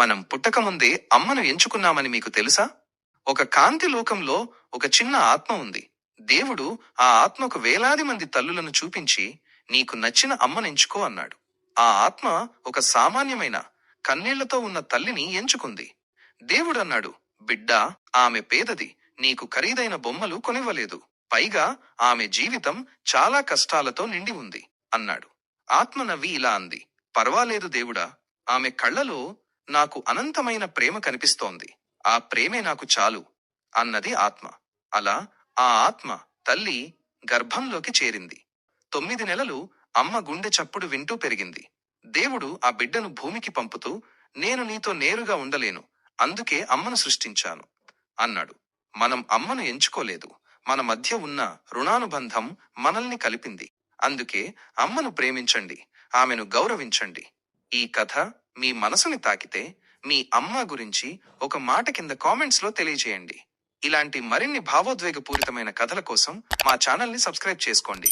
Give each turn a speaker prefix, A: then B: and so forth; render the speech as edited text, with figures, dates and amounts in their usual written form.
A: మనం పుట్టకముందే అమ్మను ఎంచుకున్నామని మీకు తెలుసా? ఒక కాంతి లోకంలో ఒక చిన్న ఆత్మ ఉంది. దేవుడు ఆ ఆత్మకు వేలాది మంది తల్లులను చూపించి, నీకు నచ్చిన అమ్మనెంచుకో అన్నాడు. ఆ ఆత్మ ఒక సామాన్యమైన కన్నీళ్లతో ఉన్న తల్లిని ఎంచుకుంది. దేవుడన్నాడు, బిడ్డా, ఆమె పేదది, నీకు ఖరీదైన బొమ్మలు కొనివ్వలేదు. పైగా ఆమె జీవితం చాలా కష్టాలతో నిండి ఉంది అన్నాడు. ఆత్మ నవ్వి ఇలా అంది, పర్వాలేదు దేవుడా, ఆమె కళ్ళలో నాకు అనంతమైన ప్రేమ కనిపిస్తోంది. ఆ ప్రేమే నాకు చాలు అన్నది ఆత్మ. అలా ఆ ఆత్మ తల్లి గర్భంలోకి చేరింది. 9 నెలలు అమ్మ గుండె చప్పుడు వింటూ పెరిగింది. దేవుడు ఆ బిడ్డను భూమికి పంపుతూ, నేను నీతో నేరుగా ఉండలేను, అందుకే అమ్మను సృష్టించాను అన్నాడు. మనం అమ్మను ఎంచుకోలేదు. మన మధ్య ఉన్న రుణానుబంధం మనల్ని కలిపింది. అందుకే అమ్మను ప్రేమించండి, ఆమెను గౌరవించండి. ఈ కథ మీ మనసుని తాకితే మీ అమ్మ గురించి ఒక మాట కింద కామెంట్స్ లో తెలియజేయండి. ఇలాంటి మరిన్ని భావోద్వేగపూరితమైన కథల కోసం మా ఛానల్ ని సబ్స్క్రైబ్ చేసుకోండి.